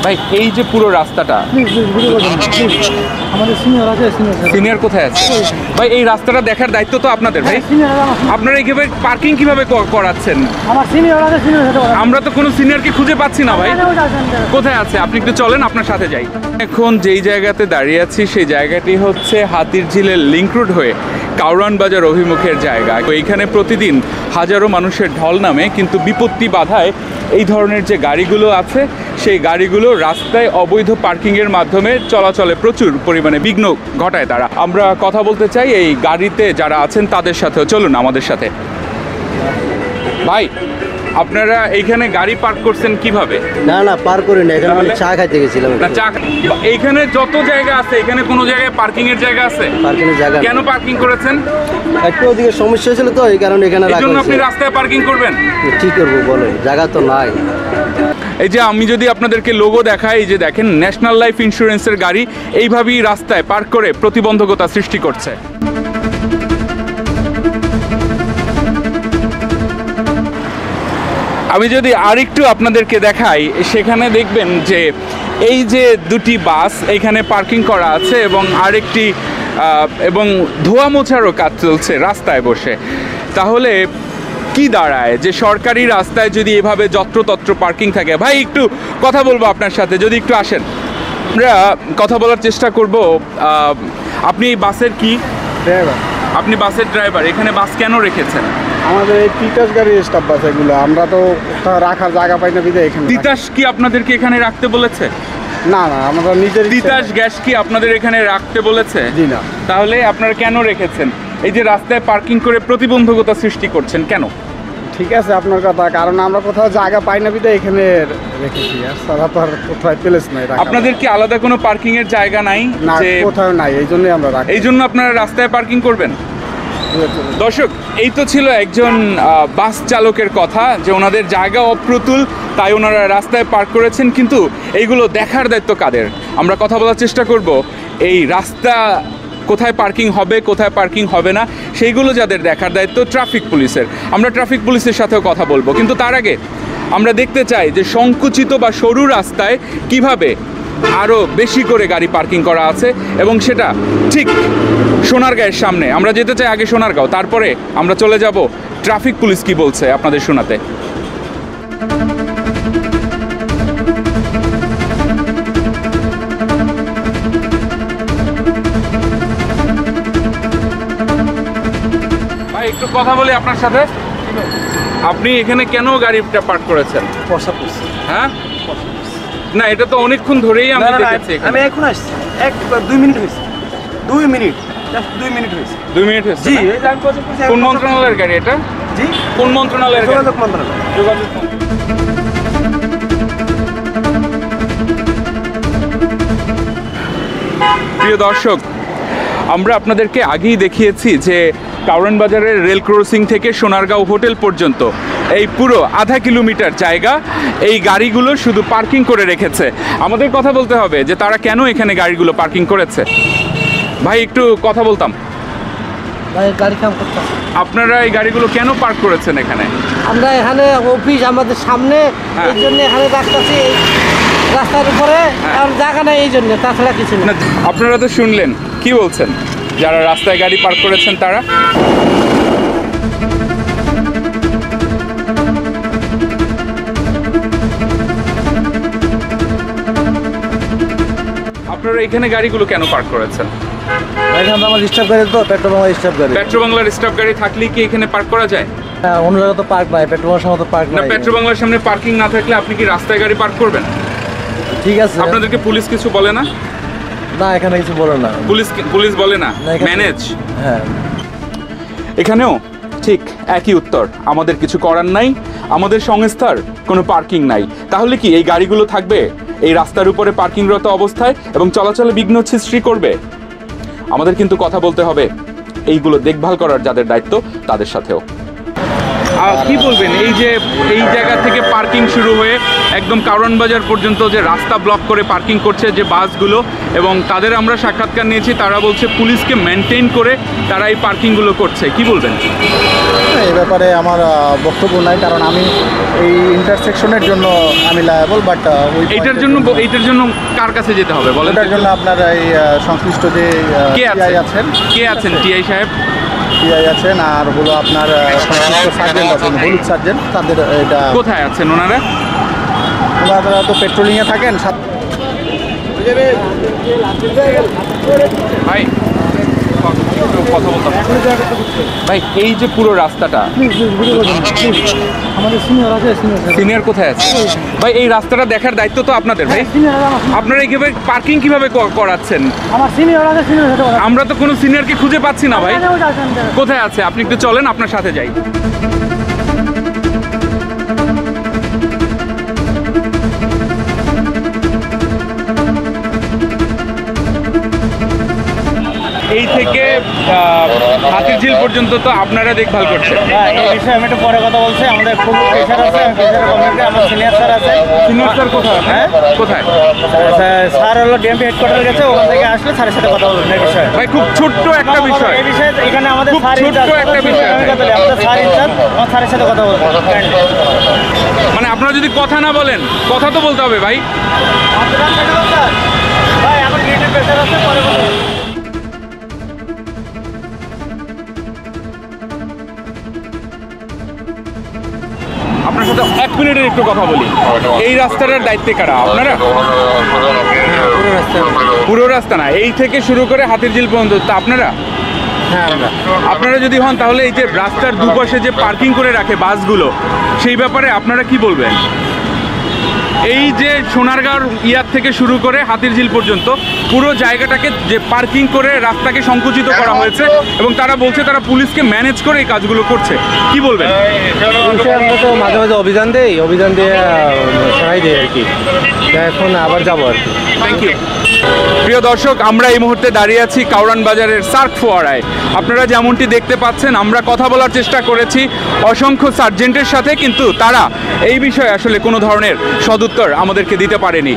ভাই এই যে পুরো রাস্তাটা আমাদের সিনিয়র আছে, সিনিয়র কোথায় আছে ভাই? এই রাস্তাটা দেখার দায়িত্ব তো আপনাদের ভাই। আপনারা এইভাবে পার্কিং কিভাবে করাচ্ছেন? আমার সিনিয়র আছে, সিনিয়র সাথে কথা। আমরা তো কোনো সিনিয়রকে খুঁজে পাচ্ছি না ভাই। কোথায় আছে? আপনি একটু চলেন, আপনার সাথে যাই। এখন যেই জায়গাতে দাঁড়িয়ে আছি সেই জায়গাটি হচ্ছে হাতিরঝিলের লিংক রোড হয়ে কাউরান বাজার অভিমুখের জায়গা। এইখানে প্রতিদিন হাজারো মানুষের ঢল নামে, কিন্তু বিপত্তি বাধায় এই ধরনের যে গাড়িগুলো আছে সেই গাড়িগুলো রাস্তায় অবৈধ পার্কিংয়ের মাধ্যমে চলাচলে প্রচুর পরিমাণে বিঘ্ন ঘটায় তারা। আমরা কথা বলতে চাই এই গাড়িতে যারা আছেন তাদের সাথেও। চলুন আমাদের সাথে। ভাই আপনারা এইখানে গাড়ি পার্ক করছেন কিভাবে? না না, পার করি না, এখানে আমি চা খাইতে গেছিলাম। না চা, এইখানে যত জায়গা আছে এখানে কোনো জায়গায় পার্কিং এর জায়গা আছে? পার্কিং এর জায়গা কেন পার্কিং করেছেন? একটু ওদিকে সমস্যা ছিল তো, এই কারণে এখানে রাখা এজন্য আপনি হয়েছে। রাস্তায় পার্কিং করবেন? কি করবো বলে, জায়গা তো নাই। এই যে আমি যদি আপনাদেরকে লোগো দেখাই, এই যে দেখেন ন্যাশনাল লাইফ ইন্স্যুরেন্সের গাড়ি এইভাবেই রাস্তায় পার্ক করে প্রতিবন্ধকতা সৃষ্টি করছে। আমি যদি আরেকটু আপনাদেরকে দেখাই, সেখানে দেখবেন যে এই যে দুটি বাস এখানে পার্কিং করা আছে এবং আরেকটি এবং ধোয়া মোছারও কাজ চলছে রাস্তায় বসে। তাহলে কি দাঁড়ায় যে সরকারি রাস্তায় যদি এভাবে যত্রতত্র পার্কিং থাকে? ভাই একটু কথা বলবো আপনার সাথে, যদি একটু আসেন, আমরা কথা বলার চেষ্টা করব। আপনি এই বাসের কি ড্রাইভার? আপনি বাসের ড্রাইভার। এখানে বাস কেন রেখেছেন? আমাদের এই তিতাস গাড়ির স্টাফ বাস এগুলো, আমরা তো রাখার জায়গা পাই না বিধায় এখানে। তিতাস কি আপনাদেরকে এখানে রাখতে বলেছে? না না, আমরা নিজের তিতাস গ্যাস কি আপনাদের এখানে রাখতে বলেছে? জি না। তাহলে আপনারা কেন রেখেছেন? এই যে রাস্তায় পার্কিং করে প্রতিবন্ধকতা সৃষ্টি করছেন কেন? ঠিক আছে আপনার কথা, কারণ আমরা কোথাও জায়গা পাই না বিধায় এখানে রেখেছি। আর সারা তো আর কোথায় প্লেস নাই রাখার। আপনাদের কি আলাদা কোনো পার্কিং এর জায়গা নাই? না, যে কোথাও নাই, এই জন্যই আমরা রাখি। এই জন্য আপনারা রাস্তায় পার্কিং করবেন? দর্শক, এই তো ছিল একজন বাস চালকের কথা যে ওনাদের জায়গা অপ্রতুল, তাই ওনারা রাস্তায় পার্ক করেছেন। কিন্তু এইগুলো দেখার দায়িত্ব কাদের? আমরা কথা বলার চেষ্টা করব এই রাস্তা কোথায় পার্কিং হবে, কোথায় পার্কিং হবে না, সেইগুলো যাদের দেখার দায়িত্ব ট্রাফিক পুলিশের। আমরা ট্রাফিক পুলিশের সাথেও কথা বলবো, কিন্তু তার আগে আমরা দেখতে চাই যে সংকুচিত বা সরু রাস্তায় কিভাবে আরও বেশি করে গাড়ি পার্কিং করা আছে, এবং সেটা ঠিক সোনারগাঁয়ের সামনে। আমরা যেতে চাই আগে সোনারগাঁও, তারপরে আমরা চলে যাব ট্রাফিক পুলিশ কি বলছে আপনাদের শোনাতে। ভাই একটু কথা বলি আপনার সাথে। আপনি এখানে কেন গাড়িটা পার্ক করেছেন? হ্যাঁ না, এটা তো অনেকক্ষণ ধরেই আমি দেখেছি। আমি এখন আসছি, 2 মিনিট হয়েছে, 2 মিনিট, জাস্ট 2 মিনিট হয়েছে। 2 মিনিট হয়েছে? জি, এই যে আমি পৌঁছে করছি। কোন মন্ত্রণালয়ের গাড়ি এটা? জি, কোন মন্ত্রণালয়ের গাড়ি? যোগাযোগ মন্ত্রণালয়। যোগাযোগ। প্রিয় দর্শক, আমরা আপনাদেরকে আগেই দেখিয়েছি যে কাউরান বাজারের রেল ক্রসিং থেকে সোনারগাঁও হোটেল পর্যন্ত এই পুরো আধা কিলোমিটার জায়গা এই গাড়িগুলো শুধু পার্কিং করে রেখেছে। আমাদের কথা বলতে হবে যে তারা কেন এখানে গাড়িগুলো পার্কিং করেছে। ভাই একটু কথা বলতাম। গাড়ি কাম করতেছে। আপনারা এই গাড়িগুলো কেন পার্ক করেছেন এখানে? আমরা এখানে অফিস আমাদের সামনে, এই জন্য এখানে রাখতেছি রাস্তার উপরে, আর জায়গা নাই এই জন্য, তাছাড়া কিছু না। আপনারা তো শুনলেন, কি বলছেন যারা রাস্তায় গাড়ি পার্ক করেছেন তারা? আপনারা এখানে গাড়িগুলো কেন পার্ক করেছেন? এখানে আমার স্টাফ গাড়ি তো, পেট্রোল বাংলার স্টাফ গাড়ি। পেট্রো বাংলার স্টাফ গাড়ি থাকলে কি এখানে পার্ক করা যায়? অন্য জায়গায় তো পার্ক নাই, পেট্রোল বাংলার সামনে তো পার্ক না, নাই। পেট্রো বাংলার সামনে পার্কিং না থাকলে আপনি কি রাস্তায় গাড়ি পার্ক করবেন? ঠিক আছে, আপনাদেরকে পুলিশ কিছু বলে না? না এখানে কিছু বলে না। পুলিশ বলে না এখানে- ম্যানেজ? হ্যাঁ, এখানেও ঠিক একই উত্তর, আমাদের কিছু করার নাই, আমাদের সংস্থার কোনো পার্কিং নাই। তাহলে কি এই গাড়িগুলো থাকবে এই রাস্তার উপরে পার্কিংরত অবস্থায় এবং চলাচলে বিঘ্ন সৃষ্টি করবে? আমাদের কিন্তু কথা বলতে হবে এইগুলো দেখভাল করার যাদের দায়িত্ব তাদের সাথেও। কি বলবেন এই যে এই জায়গা থেকে পার্কিং শুরু হয়ে একদম কারওয়ান বাজার পর্যন্ত যে রাস্তা ব্লক করে পার্কিং করছে যে বাসগুলো, এবং তাদের আমরা সাক্ষাৎকার নিয়েছি, তারা বলছে পুলিশকে মেনটেন করে তারা এই পার্কিংগুলো করছে। কি বলবেন? এই ব্যাপারে আমার বক্তব্য নাই, কারণ আমি এই ইন্টারসেকশনের জন্য আমি লায়াবল, বাট এইটার জন্য কার কাছে যেতে হবে বলেন? এটার জন্য আপনার এই সংশ্লিষ্ট যে কে টিআই আছেন টিআই সাহেব? টিআই আছেন, আর হলো আপনার সংশ্লিষ্ট সার্জেন্ট আছেন, হলুদ সার্জেন্ট, তাদের এটা কোথায় আছেন ওনারা? ওনারা তো পেট্রোলিংয়ে থাকেন। ভাই কথা বলতাম ভাই, এই যে পুরো রাস্তাটা আমাদের সিনিয়র আছে, সিনিয়র কোথায় আছে ভাই? এই রাস্তাটা দেখার দায়িত্ব তো আপনাদের ভাই। আপনারা এইভাবে পার্কিং কিভাবে করাচ্ছেন? আমার সিনিয়র আছে, সিনিয়র সাথে আমরা তো কোনো সিনিয়রকে খুঁজে পাচ্ছি না ভাই। কোথায় আছে? আপনি একটু চলেন, আপনার সাথে যাই। এই থেকে হাতিরঝিল পর্যন্ত তো আপনারা দেখভাল করছেন। হ্যাঁ, এই বিষয়ে আমি একটু পরে কথা বলছি। আমাদের খুব প্রেশার আছে, প্রেশারের কমিটিতে আমার সিনিয়র স্যার আছে। সিনিয়র স্যার কোথায়? হ্যাঁ কোথায়? স্যার হলো ডিএমপি হেডকোয়ার্টার গেছে, ওখান থেকে আসলে স্যারের সাথে কথা বলবেন এই বিষয়ে। ভাই খুব ছোট্ট একটা বিষয়, এই বিষয়ে এখানে আমাদের খুব স্যার ছোট্ট একটা বিষয়। আমাদের স্যার ইনচার্জ, আমার স্যারের সাথে কথা বলবেন। মানে আপনারা যদি কথা না বলেন, কথা তো বলতে হবে ভাই। ভাই আমার গেটের প্রেশার আছে, পরে বলবেন। আপনার সাথে 1 মিনিটের একটু কথা বলি। এই রাস্তাটার দায়িত্বে কারা? আপনারা? পুরো রাস্তা না, এই থেকে শুরু করে হাতিরঝিল পর্যন্ত তা আপনারা? হ্যাঁ, আমরা আপনারা যদি হন তাহলে এই যে রাস্তার দুপাশে যে পার্কিং করে রাখে বাসগুলো, সেই ব্যাপারে আপনারা কি বলবেন? এই যে সোনারগাঁও ইয়ার থেকে শুরু করে হাতিরঝিল পর্যন্ত পুরো জায়গাটাকে যে পার্কিং করে রাস্তাকে সংকুচিত করা হয়েছে, এবং তারা বলছে তারা পুলিশকে ম্যানেজ করে এই কাজগুলো করছে। কি বলবেন? আমরা তো মাঝে মাঝে অভিযান দিয়ে সহায় দিই আর কি। এখন আবার যাবো আর কি। Thank you. প্রিয় দর্শক, আমরা এই মুহূর্তে দাঁড়িয়ে আছি কাউরান বাজারের সার্ক ফোয়ারায়। আপনারা যেমনটি দেখতে পাচ্ছেন, আমরা কথা বলার চেষ্টা করেছি অসংখ্য সার্জেন্টের সাথে, কিন্তু তারা এই বিষয়ে আসলে কোনো ধরনের সদুত্তর আমাদেরকে দিতে পারেনি।